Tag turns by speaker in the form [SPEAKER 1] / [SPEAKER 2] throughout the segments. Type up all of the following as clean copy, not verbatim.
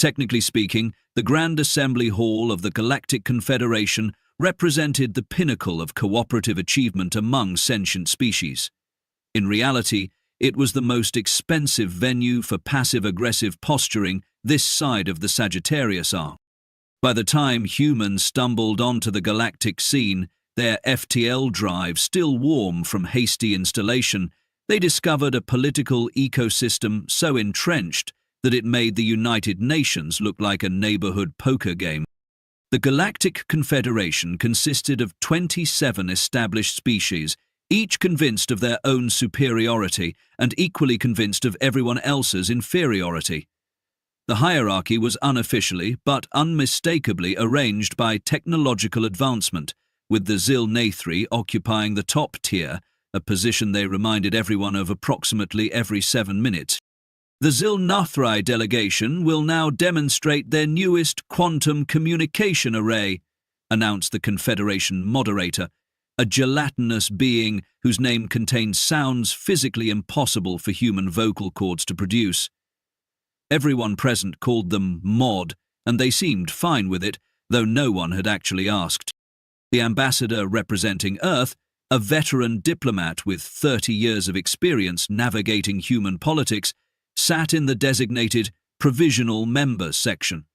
[SPEAKER 1] Technically speaking, the Grand Assembly Hall of the Galactic Confederation represented the pinnacle of cooperative achievement among sentient species. In reality, it was the most expensive venue for passive-aggressive posturing this side of the Sagittarius Arc. By the time humans stumbled onto the galactic scene, their FTL drive still warm from hasty installation, they discovered a political ecosystem so entrenched that it made the United Nations look like a neighborhood poker game. The Galactic Confederation consisted of 27 established species, each convinced of their own superiority and equally convinced of everyone else's inferiority. The hierarchy was unofficially but unmistakably arranged by technological advancement, with the Zil-Nathri occupying the top tier, a position they reminded everyone of approximately every 7 minutes. The Zil-Nathri delegation will now demonstrate their newest quantum communication array, announced the Confederation moderator, a gelatinous being whose name contained sounds physically impossible for human vocal cords to produce. Everyone present called them Mod, and they seemed fine with it, though no one had actually asked. The ambassador representing Earth, a veteran diplomat with 30 years of experience navigating human politics, sat in the designated Provisional Members section.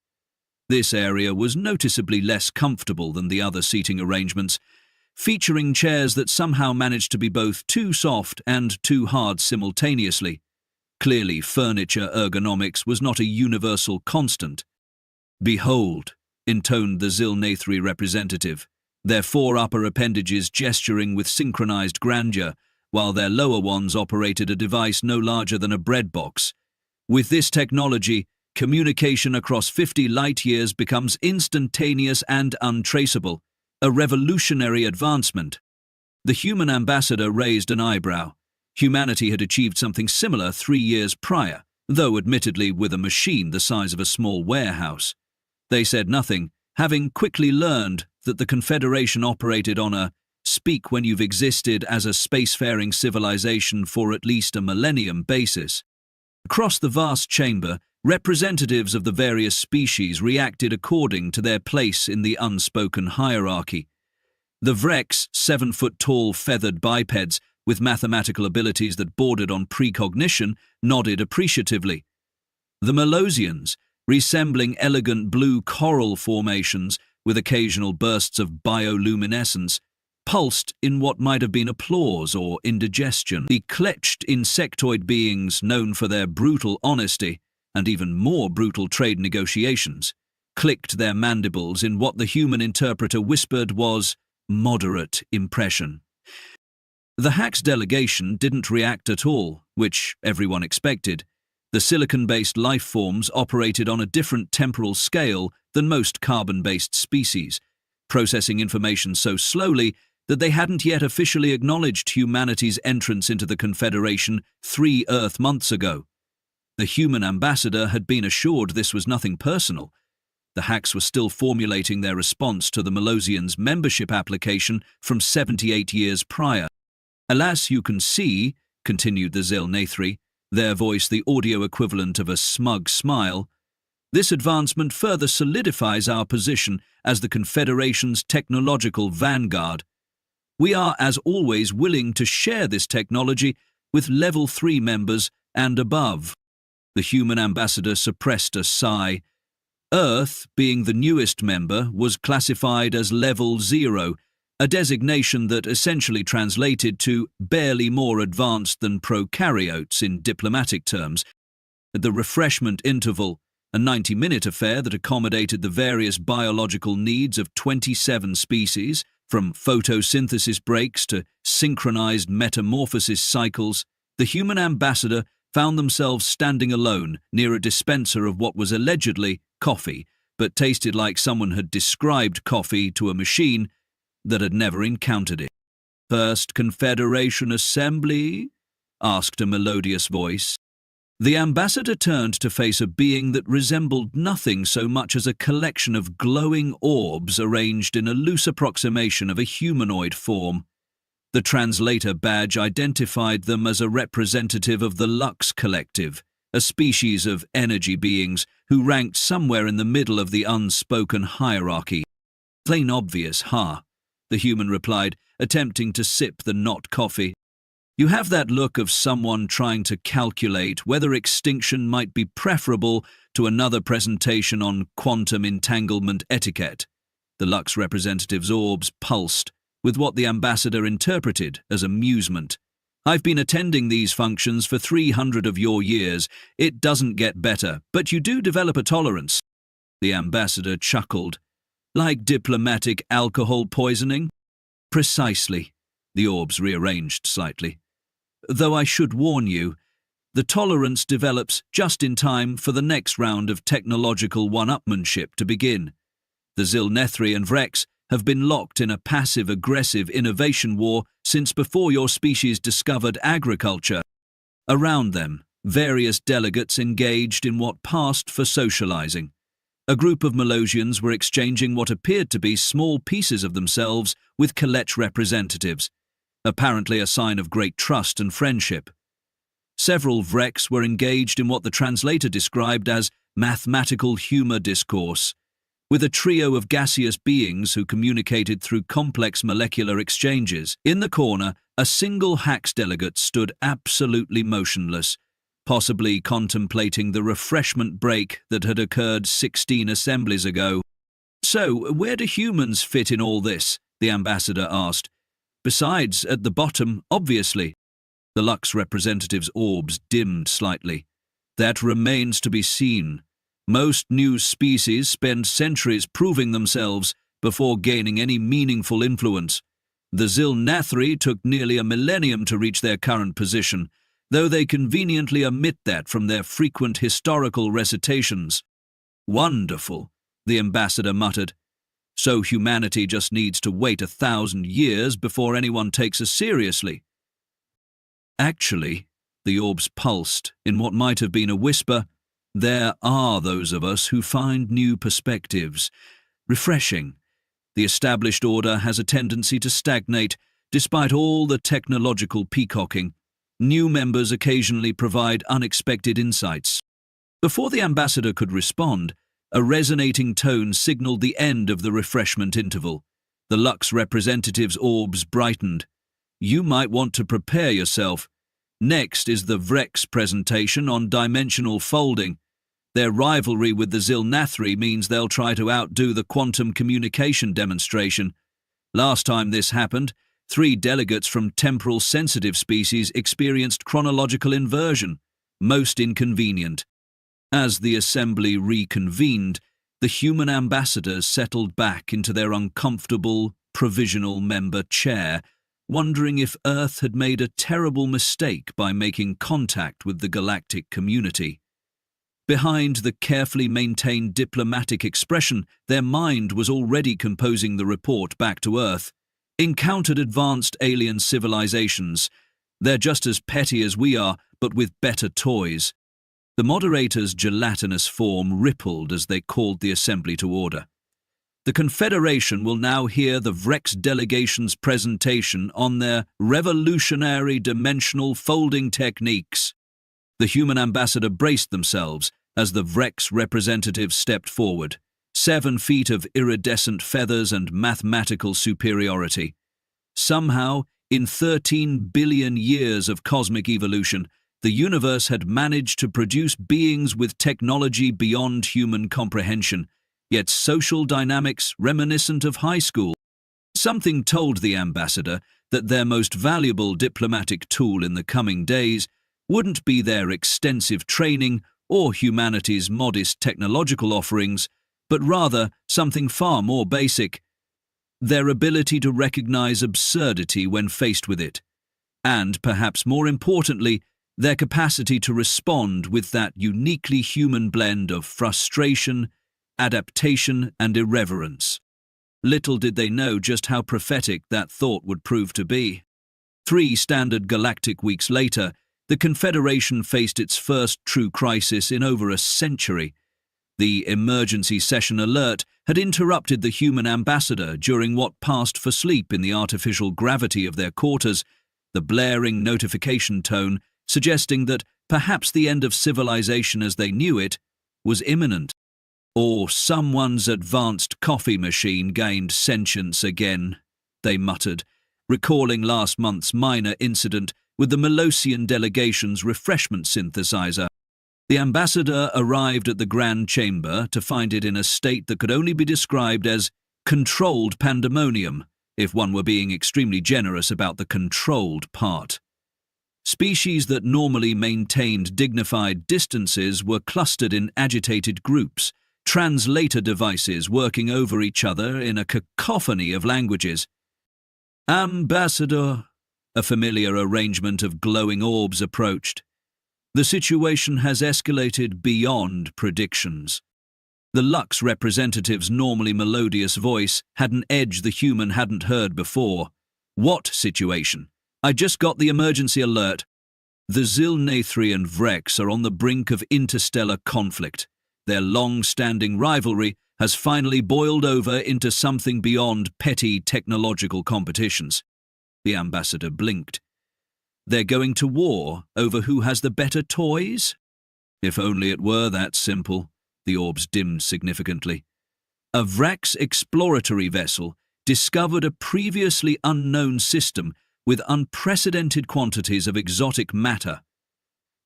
[SPEAKER 1] This area was noticeably less comfortable than the other seating arrangements, featuring chairs that somehow managed to be both too soft and too hard simultaneously. Clearly, furniture ergonomics was not a universal constant. "Behold," intoned the Zil-Nathri representative, their 4 upper appendages gesturing with synchronized grandeur, while their lower ones operated a device no larger than a bread box. "With this technology, communication across 50 light-years becomes instantaneous and untraceable, a revolutionary advancement." The human ambassador raised an eyebrow. Humanity had achieved something similar 3 years prior, though admittedly with a machine the size of a small warehouse. They said nothing, having quickly learned that the Confederation operated on a speak when you've existed as a spacefaring civilization for at least a millennium basis. Across the vast chamber, representatives of the various species reacted according to their place in the unspoken hierarchy. The Vreks, 7-foot-tall feathered bipeds with mathematical abilities that bordered on precognition, nodded appreciatively. The Melosians, resembling elegant blue coral formations with occasional bursts of bioluminescence, pulsed in what might have been applause or indigestion. The cletched insectoid beings known for their brutal honesty and even more brutal trade negotiations clicked their mandibles in what the human interpreter whispered was moderate impression. The Hax delegation didn't react at all, which everyone expected. The silicon-based life forms operated on a different temporal scale than most carbon-based species, processing information so slowly that they hadn't yet officially acknowledged humanity's entrance into the Confederation 3 Earth months ago. The human ambassador had been assured this was nothing personal. The Hax were still formulating their response to the Melosians' membership application from 78 years prior. "Alas, you can see," continued the Zil-Nathri, their voice the audio equivalent of a smug smile, "this advancement further solidifies our position as the Confederation's technological vanguard. We are, as always, willing to share this technology with Level 3 members and above." The human ambassador suppressed a sigh. Earth, being the newest member, was classified as Level 0, a designation that essentially translated to barely more advanced than prokaryotes in diplomatic terms. At the refreshment interval, a 90-minute affair that accommodated the various biological needs of 27 species, from photosynthesis breaks to synchronized metamorphosis cycles, the human ambassador found themselves standing alone near a dispenser of what was allegedly coffee, but tasted like someone had described coffee to a machine that had never encountered it. "First Confederation Assembly?" asked a melodious voice. The ambassador turned to face a being that resembled nothing so much as a collection of glowing orbs arranged in a loose approximation of a humanoid form. The translator badge identified them as a representative of the Lux Collective, a species of energy beings who ranked somewhere in the middle of the unspoken hierarchy. "Plain obvious, huh?" the human replied, attempting to sip the not coffee. "You have that look of someone trying to calculate whether extinction might be preferable to another presentation on quantum entanglement etiquette." The Lux representative's orbs pulsed, with what the ambassador interpreted as amusement. "I've been attending these functions for 300 of your years. It doesn't get better, but you do develop a tolerance." The ambassador chuckled. "Like diplomatic alcohol poisoning?" "Precisely." The orbs rearranged slightly. "Though I should warn you, the tolerance develops just in time for the next round of technological one-upmanship to begin. The Zilnethri and Vrex have been locked in a passive-aggressive innovation war since before your species discovered agriculture. Around them, various delegates engaged in what passed for socializing. A group of Melosians were exchanging what appeared to be small pieces of themselves with Colette representatives, apparently a sign of great trust and friendship. Several Vrex were engaged in what the translator described as mathematical humor discourse, with a trio of gaseous beings who communicated through complex molecular exchanges. In the corner, a single Hax delegate stood absolutely motionless, possibly contemplating the refreshment break that had occurred 16 assemblies ago. "So, where do humans fit in all this?" the ambassador asked. "Besides, at the bottom, obviously." The Lux representative's orbs dimmed slightly. "That remains to be seen. Most new species spend centuries proving themselves before gaining any meaningful influence. The Zilnathri took nearly a millennium to reach their current position, though they conveniently omit that from their frequent historical recitations." "Wonderful," the ambassador muttered. "So humanity just needs to wait 1,000 years before anyone takes us seriously." "Actually," the orbs pulsed in what might have been a whisper, "there are those of us who find new perspectives refreshing. The established order has a tendency to stagnate, despite all the technological peacocking. New members occasionally provide unexpected insights." Before the ambassador could respond, a resonating tone signaled the end of the refreshment interval. The Lux representative's orbs brightened. "You might want to prepare yourself. Next is the Vrex presentation on dimensional folding. Their rivalry with the Zilnathri means they'll try to outdo the quantum communication demonstration. Last time this happened, 3 delegates from temporal-sensitive species experienced chronological inversion, most inconvenient. As the assembly reconvened, the human ambassadors settled back into their uncomfortable, provisional member chair, wondering if Earth had made a terrible mistake by making contact with the galactic community. Behind the carefully maintained diplomatic expression, their mind was already composing the report back to Earth. "Encountered advanced alien civilizations. They're just as petty as we are, but with better toys." The moderator's gelatinous form rippled as they called the assembly to order. "The Confederation will now hear the Vrex delegation's presentation on their revolutionary dimensional folding techniques." The human ambassador braced themselves as the Vrex representative stepped forward, 7 feet of iridescent feathers and mathematical superiority. Somehow, in 13 billion years of cosmic evolution, the universe had managed to produce beings with technology beyond human comprehension, yet social dynamics reminiscent of high school. Something told the ambassador that their most valuable diplomatic tool in the coming days wouldn't be their extensive training or humanity's modest technological offerings, but rather something far more basic: their ability to recognize absurdity when faced with it, and, perhaps more importantly, their capacity to respond with that uniquely human blend of frustration, adaptation, and irreverence. Little did they know just how prophetic that thought would prove to be. 3 standard galactic weeks later, the Confederation faced its first true crisis in over a century. The emergency session alert had interrupted the human ambassador during what passed for sleep in the artificial gravity of their quarters, the blaring notification tone suggesting that perhaps the end of civilization as they knew it was imminent. Or someone's advanced coffee machine gained sentience again, they muttered, recalling last month's minor incident with the Melosian delegation's refreshment synthesizer. The ambassador arrived at the Grand Chamber to find it in a state that could only be described as controlled pandemonium, if one were being extremely generous about the controlled part. Species that normally maintained dignified distances were clustered in agitated groups, translator devices working over each other in a cacophony of languages. "Ambassador," a familiar arrangement of glowing orbs approached. "The situation has escalated beyond predictions." The Lux representative's normally melodious voice had an edge the human hadn't heard before. "What situation? I just got the emergency alert. The Zilnathri and Vrex are on the brink of interstellar conflict. Their long-standing rivalry has finally boiled over into something beyond petty technological competitions." The ambassador blinked. "They're going to war over who has the better toys?" If only it were that simple. The orbs dimmed significantly. A Vrex exploratory vessel discovered a previously unknown system with unprecedented quantities of exotic matter,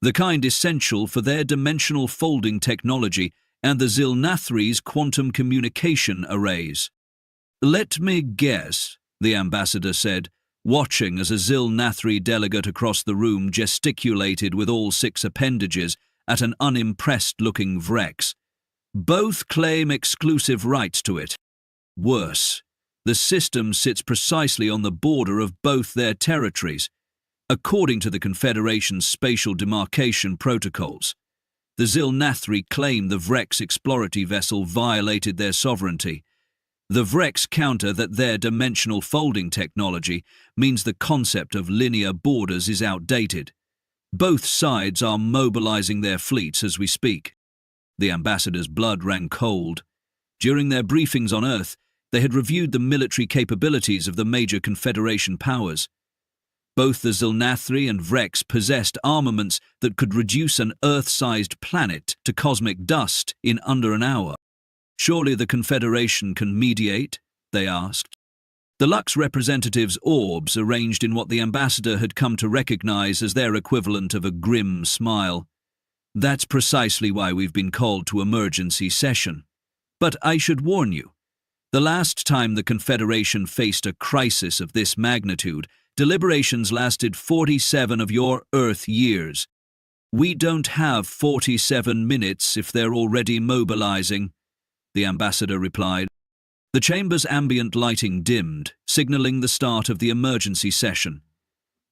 [SPEAKER 1] the kind essential for their dimensional folding technology and the Zilnathri's quantum communication arrays. "Let me guess," the ambassador said, watching as a Zilnathri delegate across the room gesticulated with all 6 appendages at an unimpressed-looking Vrex. "Both claim exclusive rights to it. Worse, the system sits precisely on the border of both their territories, according to the Confederation's spatial demarcation protocols. The Zilnathri claim the Vrex exploratory vessel violated their sovereignty. The Vrex counter that their dimensional folding technology means the concept of linear borders is outdated. Both sides are mobilizing their fleets as we speak." The ambassador's blood ran cold. During their briefings on Earth, they had reviewed the military capabilities of the major Confederation powers. Both the Zilnathri and Vrex possessed armaments that could reduce an Earth-sized planet to cosmic dust in under an hour. "Surely the Confederation can mediate?" they asked. The Lux representative's orbs arranged in what the ambassador had come to recognize as their equivalent of a grim smile. "That's precisely why we've been called to emergency session. But I should warn you, the last time the Confederation faced a crisis of this magnitude, deliberations lasted 47 of your Earth years. We don't have 47 minutes if they're already mobilizing," the ambassador replied. The chamber's ambient lighting dimmed, signaling the start of the emergency session.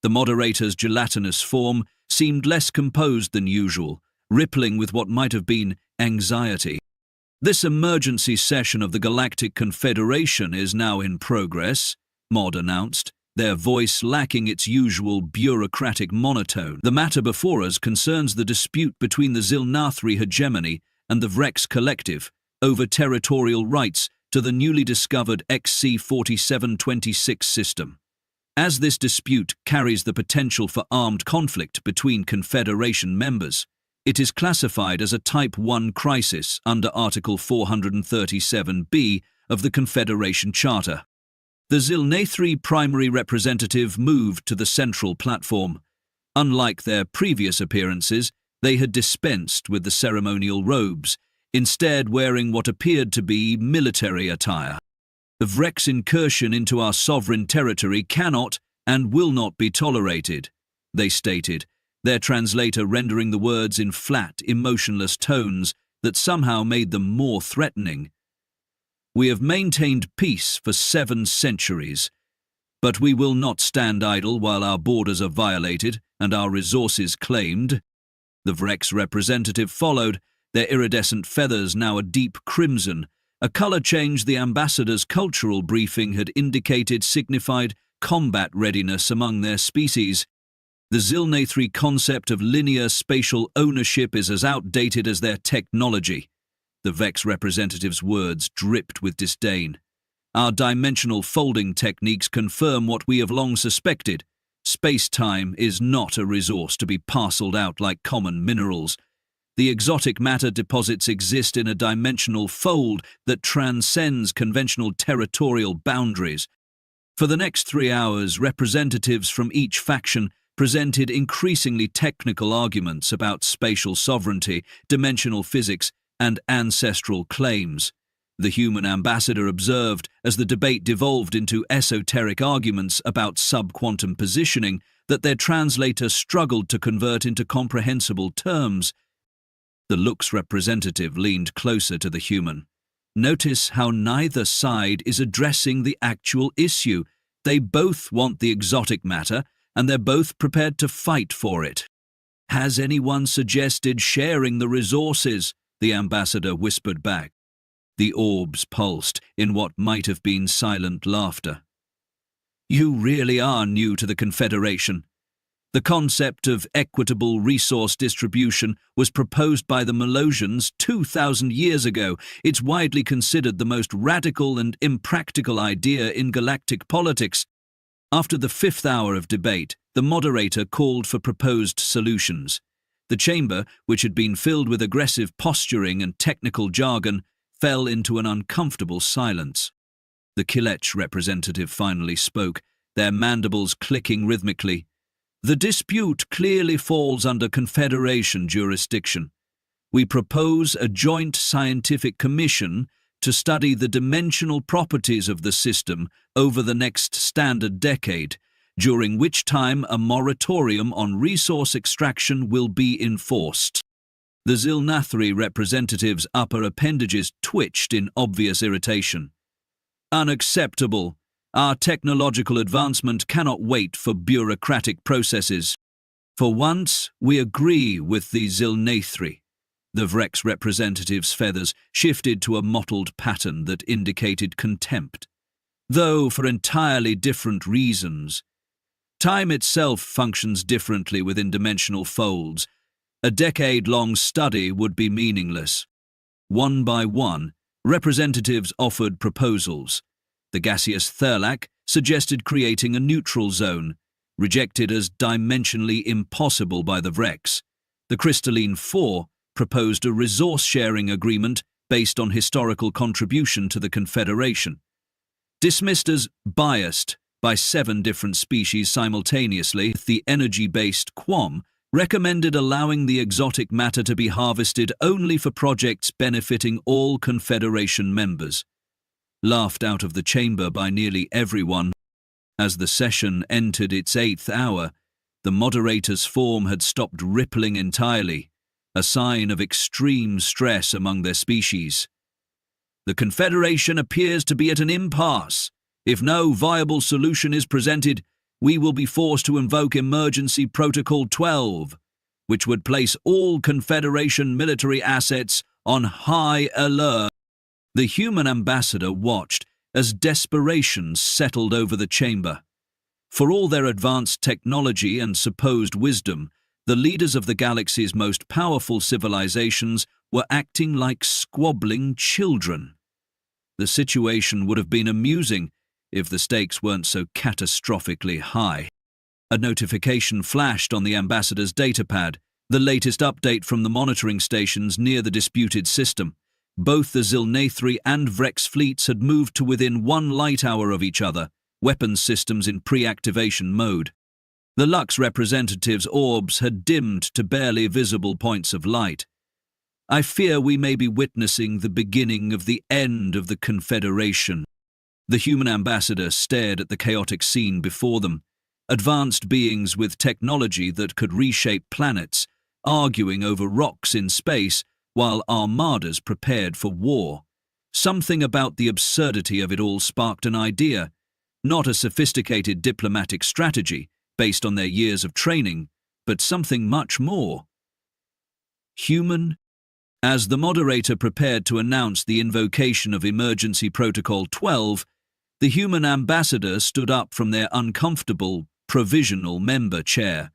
[SPEAKER 1] The moderator's gelatinous form seemed less composed than usual, rippling with what might have been anxiety. "This emergency session of the Galactic Confederation is now in progress," Mod announced, their voice lacking its usual bureaucratic monotone. "The matter before us concerns the dispute between the Zilnathri hegemony and the Vrex collective over territorial rights to the newly discovered XC-4726 system. As this dispute carries the potential for armed conflict between Confederation members, it is classified as a Type 1 crisis under Article 437B of the Confederation Charter. The Zilnathri primary representative moved to the central platform. Unlike their previous appearances, they had dispensed with the ceremonial robes, instead wearing what appeared to be military attire. "The Vrex incursion into our sovereign territory cannot and will not be tolerated," they stated, their translator rendering the words in flat, emotionless tones that somehow made them more threatening. "We have maintained peace for 7 centuries, but we will not stand idle while our borders are violated and our resources claimed." The Vrex representative followed, their iridescent feathers now a deep crimson, a color change the ambassador's cultural briefing had indicated signified combat readiness among their species. "The Zilnathri concept of linear spatial ownership is as outdated as their technology." The Vex representative's words dripped with disdain. "Our dimensional folding techniques confirm what we have long suspected. Space-time is not a resource to be parceled out like common minerals. The exotic matter deposits exist in a dimensional fold that transcends conventional territorial boundaries. For the next 3 hours, representatives from each faction presented increasingly technical arguments about spatial sovereignty, dimensional physics, and ancestral claims. The human ambassador observed as the debate devolved into esoteric arguments about subquantum positioning that their translator struggled to convert into comprehensible terms. The Lux representative leaned closer to the human. Notice how neither side is addressing the actual issue. They both want the exotic matter, and they're both prepared to fight for it. Has anyone suggested sharing the resources? The ambassador whispered back. The orbs pulsed in what might have been silent laughter. You really are new to the Confederation. The concept of equitable resource distribution was proposed by the Melosians 2,000 years ago. It's widely considered the most radical and impractical idea in galactic politics. After the 5th hour of debate, the moderator called for proposed solutions. The chamber, which had been filled with aggressive posturing and technical jargon, fell into an uncomfortable silence. The Kilech representative finally spoke, their mandibles clicking rhythmically. The dispute clearly falls under Confederation jurisdiction. We propose a joint scientific commission to study the dimensional properties of the system over the next standard decade, during which time a moratorium on resource extraction will be enforced. The Zilnathri representative's upper appendages twitched in obvious irritation. Unacceptable. Our technological advancement cannot wait for bureaucratic processes. For once, we agree with the Zilnathri. The Vrex representative's feathers shifted to a mottled pattern that indicated contempt. Though for entirely different reasons. Time itself functions differently within dimensional folds. A decade-long study would be meaningless. One by one, representatives offered proposals. The gaseous Thurlac suggested creating a neutral zone, rejected as dimensionally impossible by the Vrex. The Crystalline Four proposed a resource-sharing agreement based on historical contribution to the Confederation. Dismissed as biased by 7 different species simultaneously, the energy-based Quam recommended allowing the exotic matter to be harvested only for projects benefiting all Confederation members. Laughed out of the chamber by nearly everyone. As the session entered its 8th hour, the moderator's form had stopped rippling entirely, a sign of extreme stress among their species. The Confederation appears to be at an impasse. If no viable solution is presented, we will be forced to invoke Emergency Protocol 12, which would place all Confederation military assets on high alert. The human ambassador watched as desperation settled over the chamber. For all their advanced technology and supposed wisdom, the leaders of the galaxy's most powerful civilizations were acting like squabbling children. The situation would have been amusing if the stakes weren't so catastrophically high. A notification flashed on the ambassador's datapad, the latest update from the monitoring stations near the disputed system. Both the Zilnathri and Vrex fleets had moved to within 1 light hour of each other, weapons systems in pre-activation mode. The Lux representative's orbs had dimmed to barely visible points of light. I fear we may be witnessing the beginning of the end of the Confederation. The human ambassador stared at the chaotic scene before them, advanced beings with technology that could reshape planets, arguing over rocks in space, while armadas prepared for war. Something about the absurdity of it all sparked an idea, not a sophisticated diplomatic strategy based on their years of training, but something much more. Human? As the moderator prepared to announce the invocation of Emergency Protocol 12, the human ambassador stood up from their uncomfortable, provisional member chair.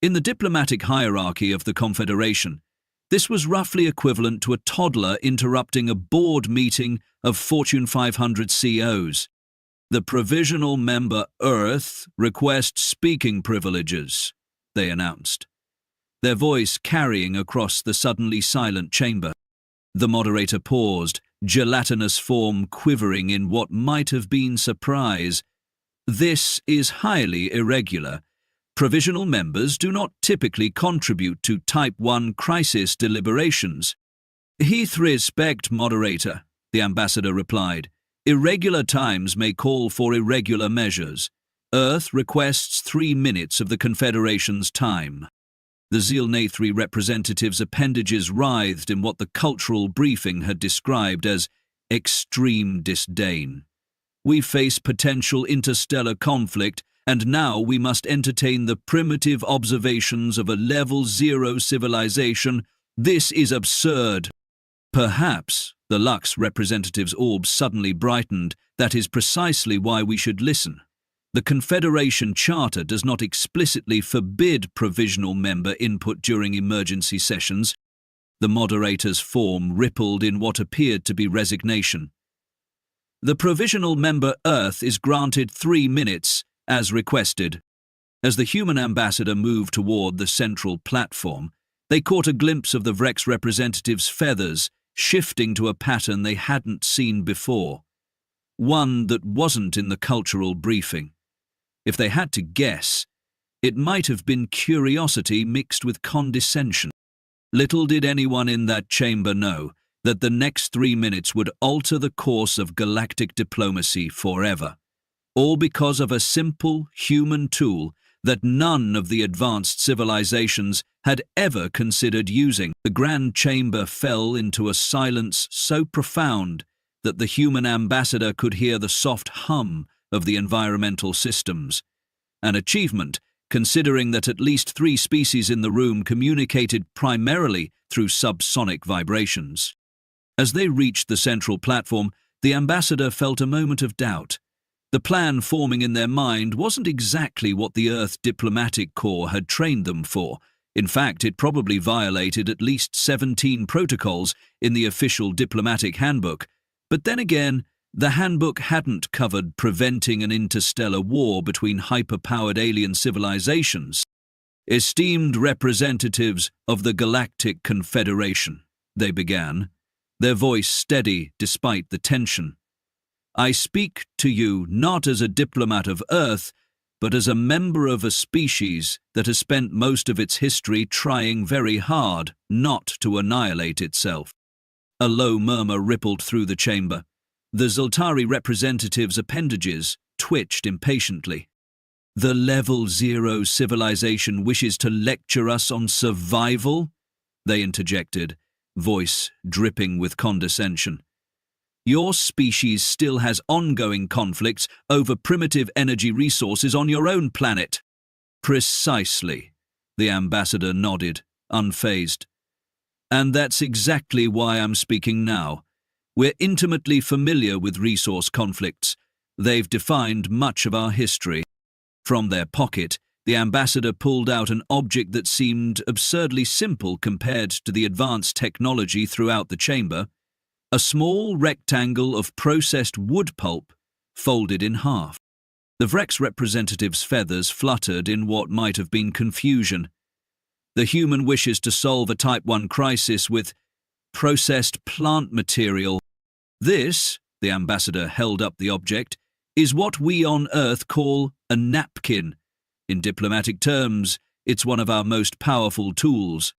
[SPEAKER 1] In the diplomatic hierarchy of the Confederation, this was roughly equivalent to a toddler interrupting a board meeting of Fortune 500 CEOs. The provisional member Earth requests speaking privileges, they announced. their voice carrying across the suddenly silent chamber. The moderator paused, gelatinous form quivering in what might have been surprise. This is highly irregular. Provisional members do not typically contribute to Type 1 crisis deliberations. Heath respect, moderator, the ambassador replied. Irregular times may call for irregular measures. Earth requests 3 minutes of the Confederation's time. The Zealnathri representative's appendages writhed in what the cultural briefing had described as extreme disdain. We face potential interstellar conflict, and now we must entertain the primitive observations of a level 0 civilization. This is absurd. Perhaps, the Lux representative's orb suddenly brightened, that is precisely why we should listen. The Confederation Charter does not explicitly forbid provisional member input during emergency sessions. The moderator's form rippled in what appeared to be resignation. The provisional member Earth is granted 3 minutes, as requested. As the human ambassador moved toward the central platform, they caught a glimpse of the Vrex representative's feathers, shifting to a pattern they hadn't seen before. One that wasn't in the cultural briefing. If they had to guess, it might have been curiosity mixed with condescension. Little did anyone in that chamber know that the next 3 minutes would alter the course of galactic diplomacy forever. All because of a simple human tool that none of the advanced civilizations had ever considered using. The Grand Chamber fell into a silence so profound that the human ambassador could hear the soft hum of the environmental systems. An achievement, considering that at least 3 species in the room communicated primarily through subsonic vibrations. As they reached the central platform, the ambassador felt a moment of doubt. The plan forming in their mind wasn't exactly what the Earth Diplomatic Corps had trained them for. In fact, it probably violated at least 17 protocols in the official diplomatic handbook. But then again, the handbook hadn't covered preventing an interstellar war between hyper-powered alien civilizations. Esteemed representatives of the Galactic Confederation, they began, their voice steady despite the tension. I speak to you not as a diplomat of Earth, but as a member of a species that has spent most of its history trying very hard not to annihilate itself. A low murmur rippled through the chamber. The Zoltari representative's appendages twitched impatiently. The Level 0 civilization wishes to lecture us on survival? They interjected, voice dripping with condescension. Your species still has ongoing conflicts over primitive energy resources on your own planet. Precisely, the ambassador nodded, unfazed. And that's exactly why I'm speaking now. We're intimately familiar with resource conflicts. They've defined much of our history. From their pocket, the ambassador pulled out an object that seemed absurdly simple compared to the advanced technology throughout the chamber. A small rectangle of processed wood pulp, folded in half. The Vrex representative's feathers fluttered in what might have been confusion. The human wishes to solve a Type 1 crisis with processed plant material. This, the ambassador held up the object, is what we on Earth call a napkin. In diplomatic terms, it's one of our most powerful tools.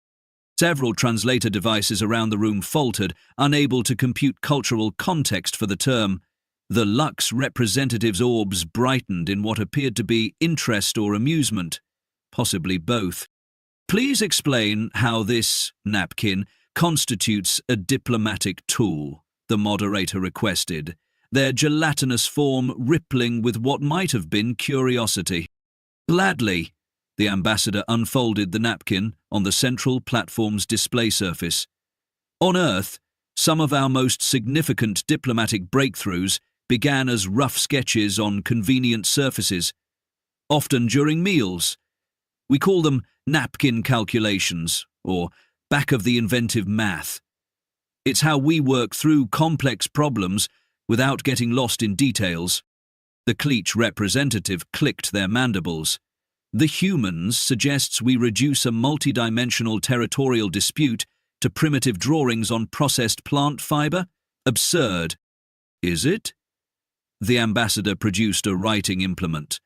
[SPEAKER 1] Several translator devices around the room faltered, unable to compute cultural context for the term. The Lux representative's orbs brightened in what appeared to be interest or amusement, possibly both. Please explain how this napkin constitutes a diplomatic tool, the moderator requested, their gelatinous form rippling with what might have been curiosity. Gladly, the ambassador unfolded the napkin on the central platform's display surface. On Earth, some of our most significant diplomatic breakthroughs began as rough sketches on convenient surfaces, often during meals. We call them napkin calculations, or back of the inventive math. It's how we work through complex problems without getting lost in details. The Cleach representative clicked their mandibles. The humans suggests we reduce a multidimensional territorial dispute to primitive drawings on processed plant fiber? Absurd. Is it? The ambassador produced a writing implement.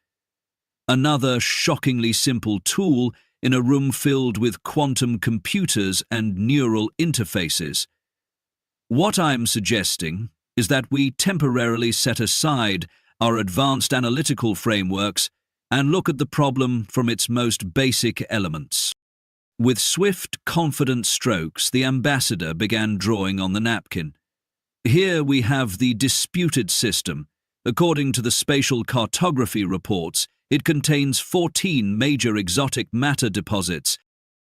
[SPEAKER 1] Another shockingly simple tool in a room filled with quantum computers and neural interfaces. What I'm suggesting is that we temporarily set aside our advanced analytical frameworks and look at the problem from its most basic elements. With swift, confident strokes, the ambassador began drawing on the napkin. Here we have the disputed system. According to the spatial cartography reports, it contains 14 major exotic matter deposits.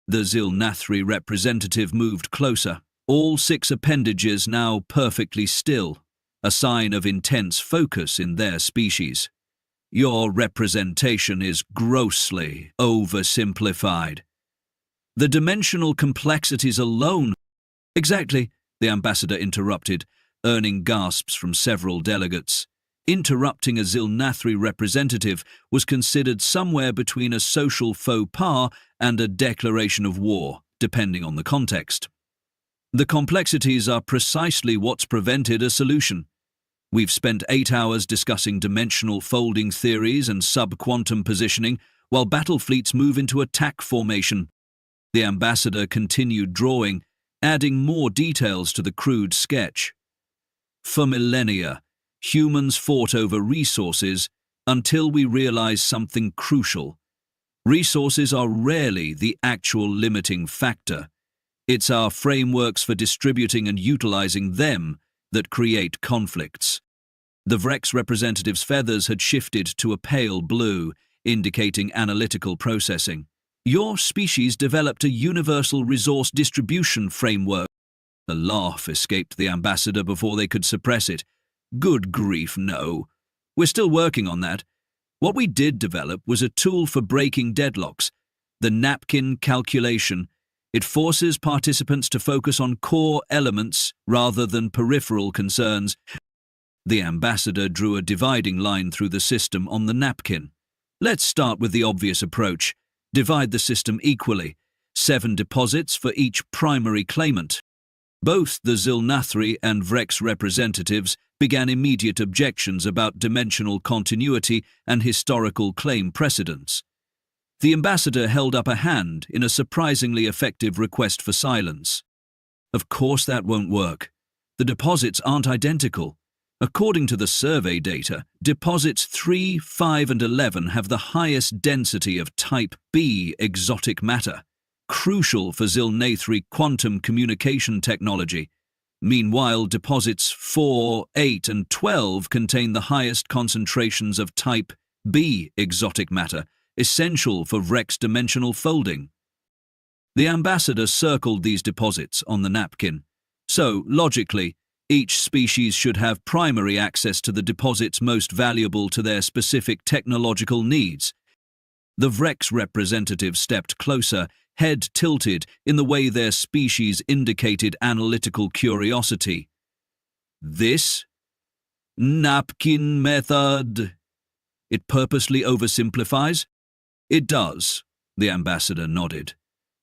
[SPEAKER 1] The Zilnathri representative moved closer, all 6 appendages now perfectly still, a sign of intense focus in their species. Your representation is grossly oversimplified. The dimensional complexities alone— Exactly, the ambassador interrupted, earning gasps from several delegates. Interrupting a Zilnathri representative was considered somewhere between a social faux pas and a declaration of war, depending on the context. The complexities are precisely what's prevented a solution. We've spent 8 hours discussing dimensional folding theories and sub-quantum positioning while battle fleets move into attack formation. The ambassador continued drawing, adding more details to the crude sketch. For millennia, humans fought over resources until we realize something crucial. Resources are rarely the actual limiting factor. It's our frameworks for distributing and utilizing them that create conflicts. The Vrex representative's feathers had shifted to a pale blue, indicating analytical processing. Your species developed a universal resource distribution framework. A laugh escaped the ambassador before they could suppress it. Good grief, no. We're still working on that. What we did develop was a tool for breaking deadlocks, the napkin calculation. It forces participants to focus on core elements rather than peripheral concerns. The ambassador drew a dividing line through the system on the napkin. Let's start with the obvious approach. Divide the system equally, 7 deposits for each primary claimant. Both the Zilnathri and Vrex representatives began immediate objections about dimensional continuity and historical claim precedents. The ambassador held up a hand in a surprisingly effective request for silence. Of course that won't work. The deposits aren't identical. According to the survey data, deposits 3, 5, and 11 have the highest density of type B exotic matter, crucial for Zilnathri quantum communication technology. Meanwhile, deposits 4, 8, and 12 contain the highest concentrations of type B exotic matter, essential for Vrex dimensional folding. The ambassador circled these deposits on the napkin. So, logically, each species should have primary access to the deposits most valuable to their specific technological needs. The Vrex representative stepped closer, head tilted in the way their species indicated analytical curiosity. This napkin method. It purposely oversimplifies? It does, the ambassador nodded.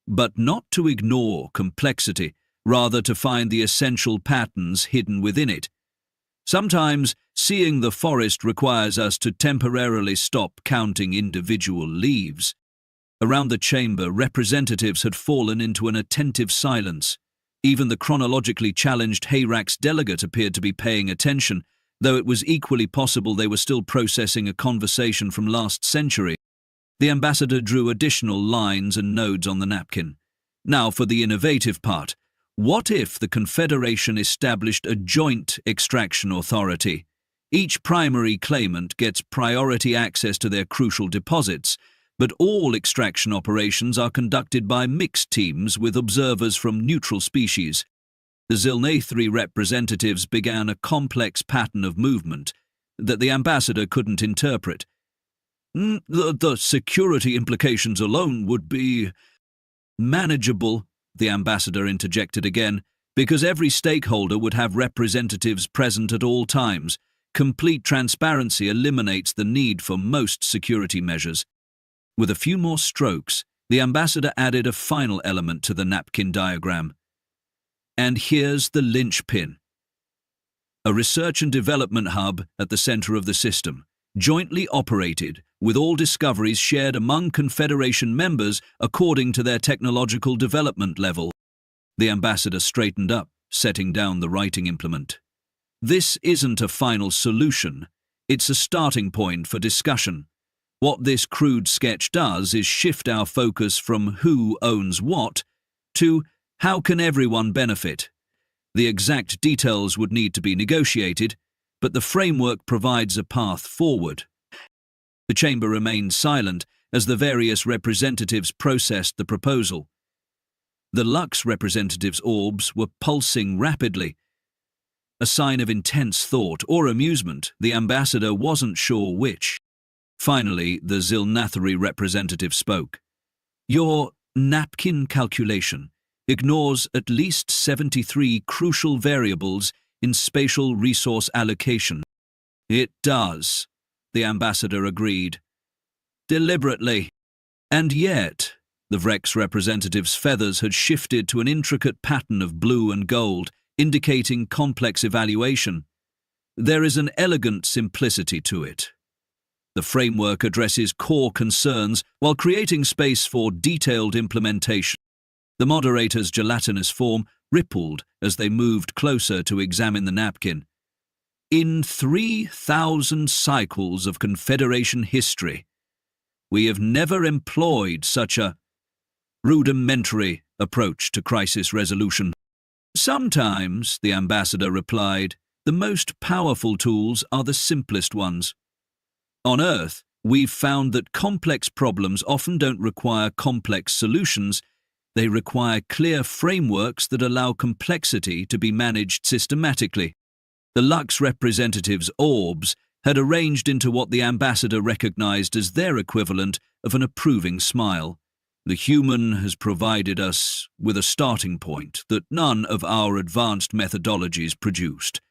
[SPEAKER 1] But not to ignore complexity, rather to find the essential patterns hidden within it. Sometimes, seeing the forest requires us to temporarily stop counting individual leaves. Around the chamber, representatives had fallen into an attentive silence. Even the chronologically challenged Hayrax delegate appeared to be paying attention, though it was equally possible they were still processing a conversation from last century. The ambassador drew additional lines and nodes on the napkin. Now for the innovative part. What if the Confederation established a joint extraction authority? Each primary claimant gets priority access to their crucial deposits, but all extraction operations are conducted by mixed teams with observers from neutral species. The Zilnathri representatives began a complex pattern of movement that the ambassador couldn't interpret. The security implications alone would be manageable, the ambassador interjected again, because every stakeholder would have representatives present at all times. Complete transparency eliminates the need for most security measures. With a few more strokes, the ambassador added a final element to the napkin diagram. And here's the linchpin. A research and development hub at the center of the system, jointly operated, with all discoveries shared among Confederation members according to their technological development level. The ambassador straightened up, setting down the writing implement. This isn't a final solution. It's a starting point for discussion. What this crude sketch does is shift our focus from who owns what to how can everyone benefit. The exact details would need to be negotiated, but the framework provides a path forward. The chamber remained silent as the various representatives processed the proposal. The Lux representatives' orbs were pulsing rapidly. A sign of intense thought or amusement, the ambassador wasn't sure which. Finally, the Zilnathari representative spoke. Your napkin calculation ignores at least 73 crucial variables in spatial resource allocation. It does, the ambassador agreed. Deliberately. And yet, the Vrex representative's feathers had shifted to an intricate pattern of blue and gold, indicating complex evaluation. There is an elegant simplicity to it. The framework addresses core concerns while creating space for detailed implementation. The moderator's gelatinous form rippled as they moved closer to examine the napkin. In 3,000 cycles of Confederation history, we have never employed such a rudimentary approach to crisis resolution. Sometimes, the ambassador replied, the most powerful tools are the simplest ones. On Earth, we've found that complex problems often don't require complex solutions. They require clear frameworks that allow complexity to be managed systematically. The Lux representatives' orbs had arranged into what the ambassador recognized as their equivalent of an approving smile. The human has provided us with a starting point that none of our advanced methodologies produced.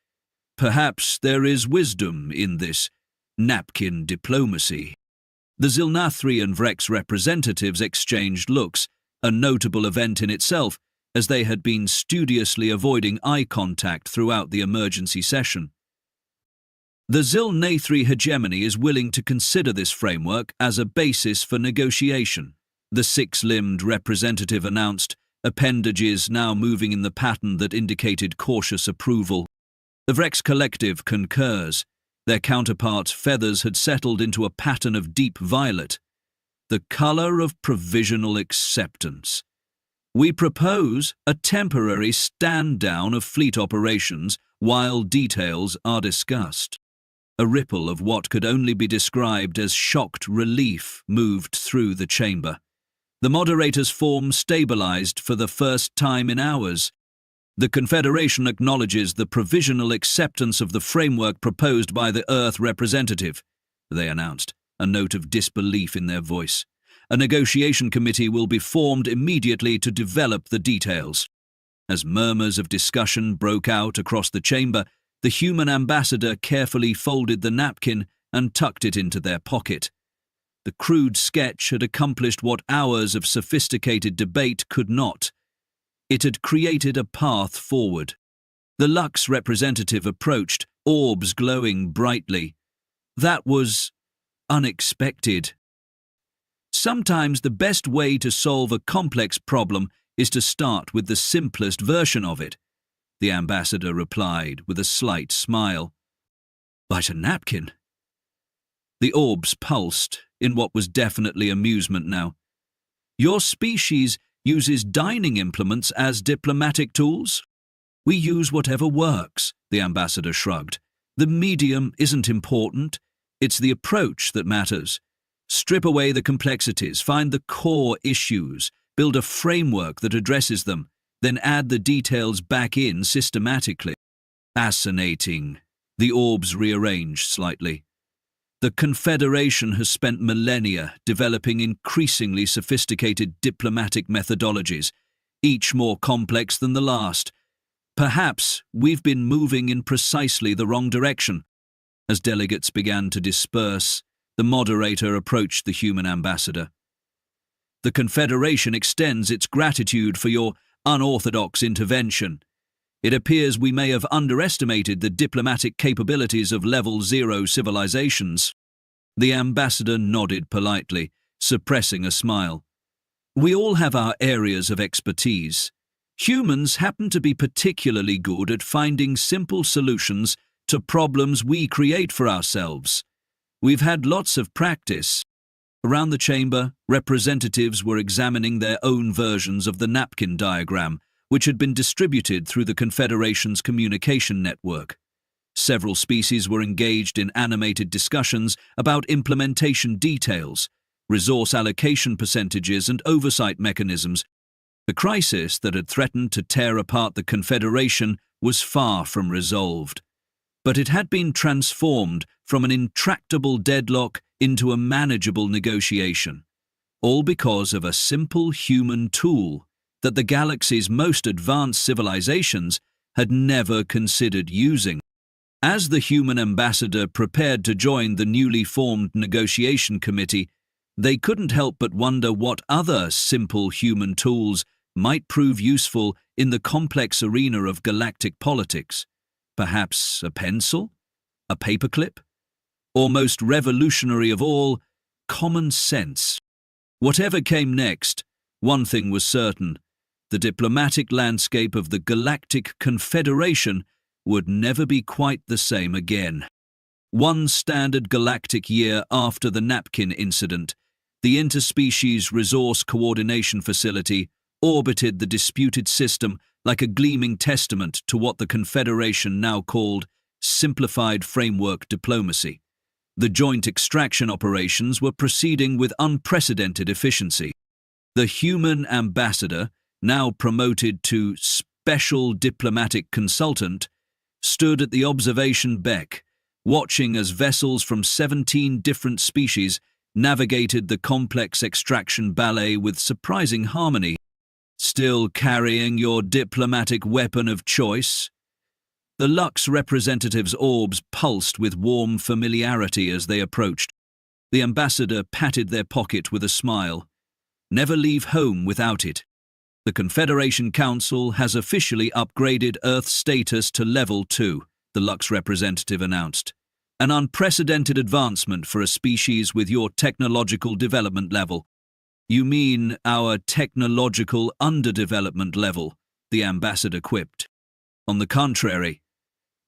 [SPEAKER 1] Perhaps there is wisdom in this napkin diplomacy. The Zilnathri and Vrex representatives exchanged looks, a notable event in itself, as they had been studiously avoiding eye contact throughout the emergency session. The Zilnathri hegemony is willing to consider this framework as a basis for negotiation, the six-limbed representative announced, appendages now moving in the pattern that indicated cautious approval. The Vrex collective concurs. Their counterparts' feathers had settled into a pattern of deep violet, the color of provisional acceptance. We propose a temporary stand-down of fleet operations while details are discussed. A ripple of what could only be described as shocked relief moved through the chamber. The moderator's form stabilized for the first time in hours. The Confederation acknowledges the provisional acceptance of the framework proposed by the Earth representative, they announced, a note of disbelief in their voice. A negotiation committee will be formed immediately to develop the details. As murmurs of discussion broke out across the chamber, the human ambassador carefully folded the napkin and tucked it into their pocket. The crude sketch had accomplished what hours of sophisticated debate could not. It had created a path forward. The Lux representative approached, orbs glowing brightly. That was unexpected. Sometimes the best way to solve a complex problem is to start with the simplest version of it, the ambassador replied with a slight smile. Light a napkin. The orbs pulsed, in what was definitely amusement now. Your species uses dining implements as diplomatic tools? We use whatever works, the ambassador shrugged. The medium isn't important. It's the approach that matters. Strip away the complexities, find the core issues, build a framework that addresses them, then add the details back in systematically. Fascinating. The orbs rearranged slightly. The Confederation has spent millennia developing increasingly sophisticated diplomatic methodologies, each more complex than the last. Perhaps we've been moving in precisely the wrong direction. As delegates began to disperse, the moderator approached the human ambassador. The Confederation extends its gratitude for your unorthodox intervention. It appears we may have underestimated the diplomatic capabilities of Level 0 civilizations." The ambassador nodded politely, suppressing a smile. "We all have our areas of expertise. Humans happen to be particularly good at finding simple solutions to problems we create for ourselves. We've had lots of practice." Around the chamber, representatives were examining their own versions of the napkin diagram, which had been distributed through the Confederation's communication network. Several species were engaged in animated discussions about implementation details, resource allocation percentages, and oversight mechanisms. The crisis that had threatened to tear apart the Confederation was far from resolved, but it had been transformed from an intractable deadlock into a manageable negotiation, all because of a simple human tool that the galaxy's most advanced civilizations had never considered using. As the human ambassador prepared to join the newly formed negotiation committee, they couldn't help but wonder what other simple human tools might prove useful in the complex arena of galactic politics. Perhaps a pencil? A paperclip? Or most revolutionary of all, common sense. Whatever came next, one thing was certain: the diplomatic landscape of the Galactic Confederation would never be quite the same again. One standard galactic year after the napkin incident, the Interspecies Resource Coordination Facility orbited the disputed system like a gleaming testament to what the Confederation now called simplified framework diplomacy. The joint extraction operations were proceeding with unprecedented efficiency. The human ambassador, now promoted to special diplomatic consultant, stood at the observation deck, watching as vessels from 17 different species navigated the complex extraction ballet with surprising harmony. "Still carrying your diplomatic weapon of choice?" The Lux representative's orbs pulsed with warm familiarity as they approached. The ambassador patted their pocket with a smile. "Never leave home without it. The Confederation Council has officially upgraded Earth's status to Level 2, the Lux representative announced. "An unprecedented advancement for a species with your technological development level." "You mean our technological underdevelopment level," the ambassador quipped. "On the contrary."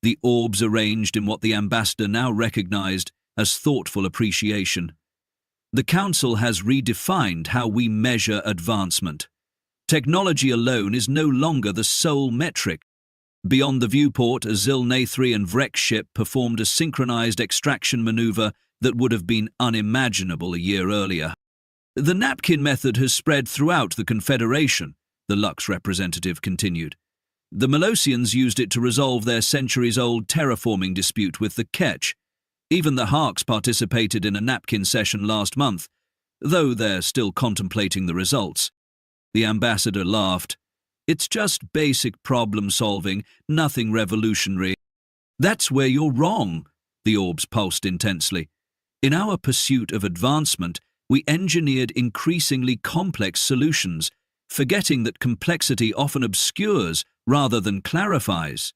[SPEAKER 1] The orbs arranged in what the ambassador now recognized as thoughtful appreciation. "The Council has redefined how we measure advancement. Technology alone is no longer the sole metric. Beyond the viewport, a Zil-Nathri and Vrek ship performed a synchronized extraction maneuver that would have been unimaginable a year earlier. "The napkin method has spread throughout the Confederation," the Lux representative continued. "The Melosians used it to resolve their centuries-old terraforming dispute with the Ketch. Even the Harks participated in a napkin session last month, though they're still contemplating the results." The ambassador laughed. "It's just basic problem-solving, nothing revolutionary." "That's where you're wrong," the orbs pulsed intensely. "In our pursuit of advancement, we engineered increasingly complex solutions, forgetting that complexity often obscures rather than clarifies.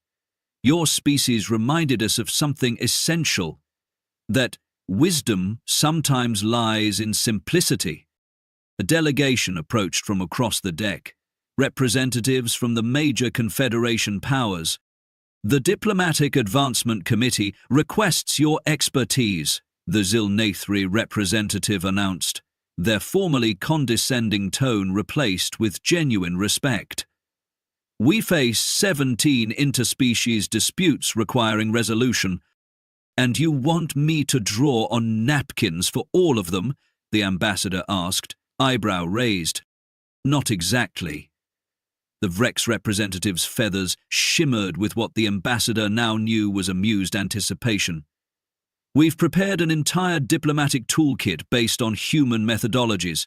[SPEAKER 1] Your species reminded us of something essential, that wisdom sometimes lies in simplicity." A delegation approached from across the deck, representatives from the major Confederation powers. "The Diplomatic Advancement Committee requests your expertise," the Zil-Nathri representative announced, their formerly condescending tone replaced with genuine respect. "We face 17 interspecies disputes requiring resolution. And you want me to draw on napkins for all of them?" the ambassador asked, eyebrow raised. "Not exactly." The Vrek's representative's feathers shimmered with what the ambassador now knew was amused anticipation. "We've prepared an entire diplomatic toolkit based on human methodologies."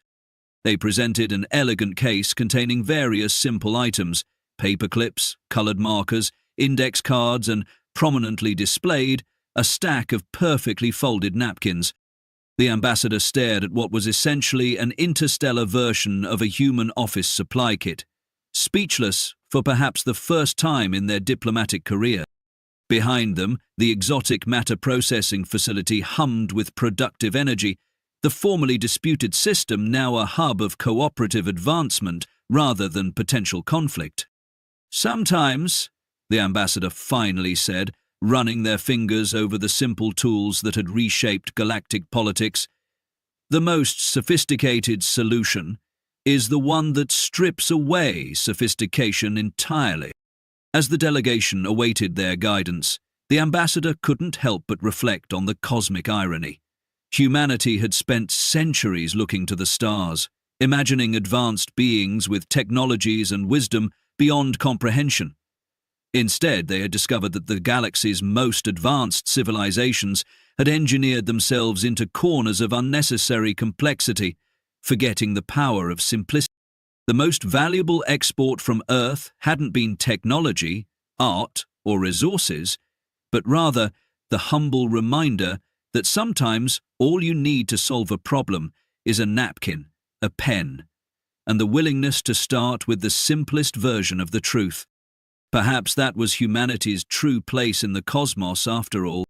[SPEAKER 1] They presented an elegant case containing various simple items: paperclips, colored markers, index cards, and, prominently displayed, a stack of perfectly folded napkins. The ambassador stared at what was essentially an interstellar version of a human office supply kit, speechless for perhaps the first time in their diplomatic career. Behind them, the exotic matter processing facility hummed with productive energy, the formerly disputed system now a hub of cooperative advancement rather than potential conflict. "Sometimes," the ambassador finally said, running their fingers over the simple tools that had reshaped galactic politics, "the most sophisticated solution is the one that strips away sophistication entirely." As the delegation awaited their guidance, the ambassador couldn't help but reflect on the cosmic irony. Humanity had spent centuries looking to the stars, imagining advanced beings with technologies and wisdom beyond comprehension. Instead, they had discovered that the galaxy's most advanced civilizations had engineered themselves into corners of unnecessary complexity, forgetting the power of simplicity. The most valuable export from Earth hadn't been technology, art, or resources, but rather the humble reminder that sometimes all you need to solve a problem is a napkin, a pen, and the willingness to start with the simplest version of the truth. Perhaps that was humanity's true place in the cosmos after all.